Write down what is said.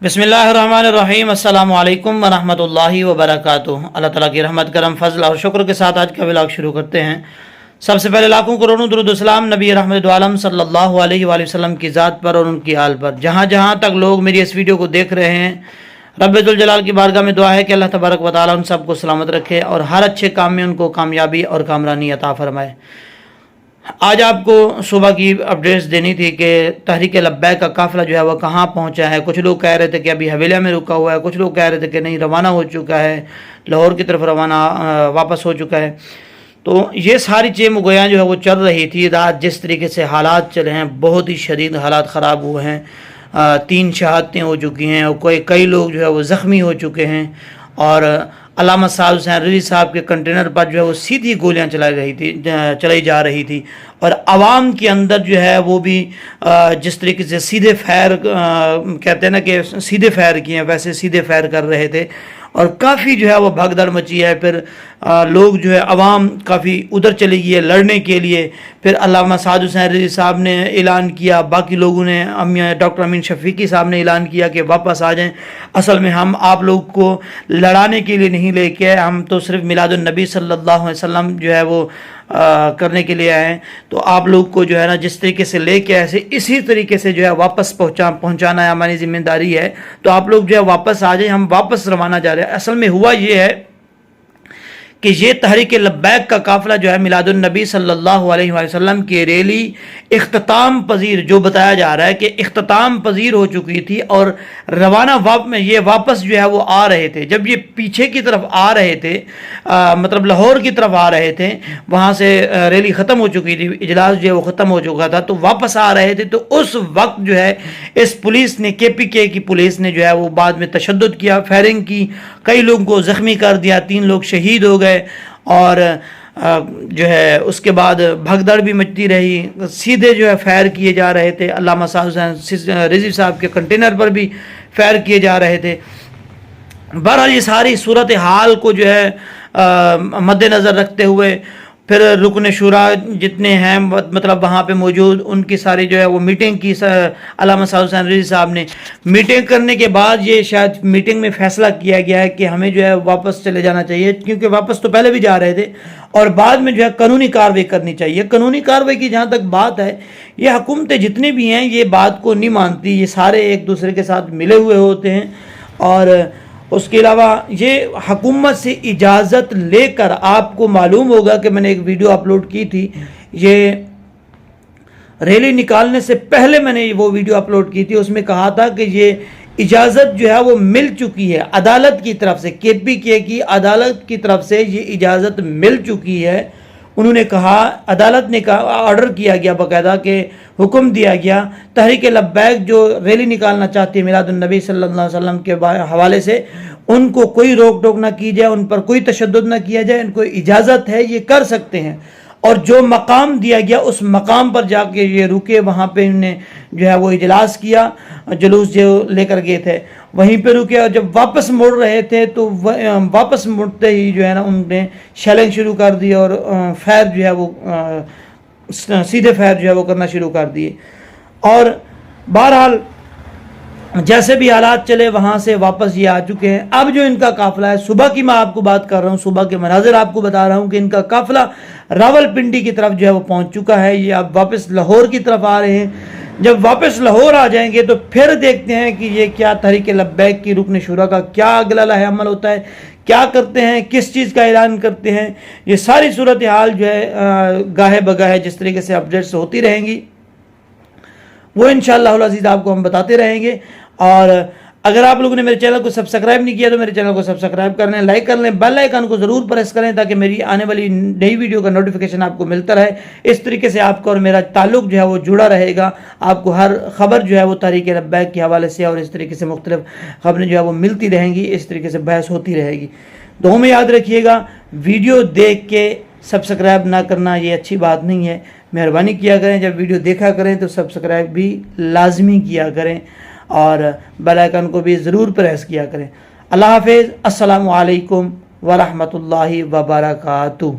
बिस्मिल्लाहिर्रहमानिर्रहीम। अस्सलामु अलैकुम वरहमतुल्लाहि वबरकातुहू। अल्लाह ताला की रहमत, करम, फजल और शुक्र के साथ आज का व्लॉग शुरू करते हैं। सबसे पहले लाखों करोड़ों दुरूद सलाम नबी रहमत आलम सल्लल्लाहु अलैहि वसल्लम की ज़ात पर और उनकी आल पर। जहाँ जहाँ तक लोग मेरी इस वीडियो को देख रहे हैं, रब्बुल जलाल की बारगाह में दुआ है कि अल्लाह तबारक व तआला उन सबको सलामत रखे और हर अच्छे काम में उनको कामयाबी और कामरानी अता फरमाए। आज आपको सुबह की अपडेट्स देनी थी कि तहरीक लब्बैक का काफ़िला जो है वह कहाँ पहुँचा है। कुछ लोग कह रहे थे कि अभी हवेलिया में रुका हुआ है, कुछ लोग कह रहे थे कि नहीं रवाना हो चुका है, लाहौर की तरफ रवाना वापस हो चुका है। तो ये सारी चेम गोयाँ जो है वो चल रही थी। रात जिस तरीके से हालात चले हैं, बहुत ही शदीद हालात ख़राब हुए हैं। 3 शहादतें हो चुकी हैं और कई लोग जो है वो ज़ख्मी हो चुके हैं। और अल्लामा साद हुसैन रिजवी साहब के कंटेनर पर जो है वो सीधी गोलियां चलाई जा रही थी और आवाम के अंदर जो है वो भी जिस तरीके से सीधे फायर कहते हैं ना कि सीधे फायर किए, वैसे सीधे फायर कर रहे थे और काफ़ी जो है वो भगदड़ मची है। फिर लोग जो है आवाम काफ़ी उधर चली गई है लड़ने के लिए। फिर अल्लामा साद हुसैन रिजवी साहब ने ऐलान किया, बाकी लोगों ने डॉक्टर अमीन शफीकी साहब ने ऐलान किया कि वापस आ जाएं। असल में हम आप लोग को लड़ाने के लिए नहीं लेके आए, हम तो सिर्फ मिलादुन नबी सल्लल्लाहु अलैहि वसल्लम जो है वो करने के लिए आए हैं। तो आप लोग को जो है ना जिस तरीके से लेके ऐसे इसी तरीके से जो है वापस पहुंचाना है, हमारी जिम्मेदारी है। तो आप लोग जो है वापस आ जाए, हम वापस रवाना जा रहे हैं। असल में हुआ ये है कि ये तहरीक लब्बैक का काफ़िला जो है मिलादुन नबी सल्लल्लाहु अलैहि वसल्लम की रैली इख्तिताम पजीर जो बताया जा रहा है कि इख्तिताम पजीर हो चुकी थी और रवाना ये वापस जो है वो आ रहे थे। जब ये पीछे की तरफ आ रहे थे, मतलब लाहौर की तरफ आ रहे थे, वहाँ से रैली ख़त्म हो चुकी थी, इजलास जो है वो ख़त्म हो चुका था, तो वापस आ रहे थे। तो उस वक्त जो है इस पुलिस ने KPK की पुलिस ने जो है वो बाद में तशद्दुद किया, फायरिंग की, कई लोगों को ज़ख्मी कर दिया, 3 लोग शहीद हो गए और जो है उसके बाद भगदड़ भी मचती रही। सीधे जो है फायर किए जा रहे थे, अल्लामा साद हुसैन रिजवी साहब के कंटेनर पर भी फायर किए जा रहे थे। बहरहाल ये सारी सूरत हाल को जो है मद्देनज़र रखते हुए फिर रुकन शुरा जितने हैं मतलब वहाँ पे मौजूद, उनकी सारी जो है वो मीटिंग की अल्लामा साद हुसैन रिजवी साहब ने। मीटिंग करने के बाद ये शायद मीटिंग में फ़ैसला किया गया है कि हमें जो है वापस चले जाना चाहिए, क्योंकि वापस तो पहले भी जा रहे थे और बाद में जो है कानूनी कार्रवाई करनी चाहिए। कानूनी कार्रवाई की जहाँ तक बात है, ये हुकूमतें जितनी भी हैं ये बात को नहीं मानती, ये सारे एक दूसरे के साथ मिले हुए होते हैं। और उसके अलावा ये हुकूमत से इजाज़त लेकर, आपको मालूम होगा कि मैंने एक वीडियो अपलोड की थी, ये रैली निकालने से पहले मैंने वो वीडियो अपलोड की थी, उसमें कहा था कि ये इजाज़त जो है वो मिल चुकी है अदालत की तरफ से, KPK की अदालत की तरफ से ये इजाज़त मिल चुकी है। उन्होंने कहा, अदालत ने कहा, ऑर्डर किया गया बाकायदा कि हुक्म दिया गया तहरीक लब्बैक जो रैली निकालना चाहती है मिलादुन नबी सल्लल्लाहु अलैहि वसल्लम के हवाले से, उनको कोई रोक टोक ना की जाए, उन पर कोई तशद्दुद ना किया जाए, इनको इजाज़त है, ये कर सकते हैं। और जो मकाम दिया गया उस मकाम पर जाके ये रुके, वहाँ पे इन्होंने जो है वो इजलास किया, जुलूस जो लेकर गए थे वहीं पे रुके। और जब वापस मुड़ रहे थे तो वापस मुड़ते ही जो है ना उनने शेलिंग शुरू कर दी और फायर जो है वो सीधे फायर जो है वो करना शुरू कर दिए। और बहरहाल जैसे भी हालात चले वहाँ से वापस ये आ चुके हैं। अब जो इनका काफ़िला है, सुबह की मैं आपको बात कर रहा हूँ, सुबह के मनाजिर आपको बता रहा हूँ कि इनका काफ़िला रावलपिंडी की तरफ जो है वो पहुँच चुका है। ये अब वापस लाहौर की तरफ आ रहे हैं। जब वापस लाहौर आ जाएंगे तो फिर देखते हैं कि ये क्या तहरीक लब्बैक की रुकन शुरा का क्या अगला अमल होता है, क्या करते हैं, किस चीज़ का ऐलान करते हैं। ये सारी सूरत हाल जो है गाहे बगाहे जिस तरीके से अपडेट्स होती रहेंगी वो इंशाअल्लाह अज़ीज़ आपको हम बताते रहेंगे। और अगर आप लोगों ने मेरे चैनल को सब्सक्राइब नहीं किया तो मेरे चैनल को सब्सक्राइब कर लें, लाइक कर लें, बेल आइकन को ज़रूर प्रेस करें ताकि मेरी आने वाली नई वीडियो का नोटिफिकेशन आपको मिलता रहे। इस तरीके से आपका और मेरा ताल्लुक़ जो है वो जुड़ा रहेगा। आपको हर खबर जो है वो तहरीक लब्बैक के हवाले से और इस तरीके से मुख्तलिफ खबरें जो है वो मिलती रहेंगी, इस तरीके से बहस होती रहेगी। दुआ में याद रखिएगा, वीडियो देख के सब्सक्राइब ना करना ये अच्छी बात नहीं है। मेहरबानी किया करें, जब वीडियो देखा करें तो सब्सक्राइब भी लाजमी किया करें और बेल आइकन को भी ज़रूर प्रेस किया करें। अल्लाह हाफिज़। अस्सलामु अलैकुम वरहमतुल्लाहि वबरकातुहू।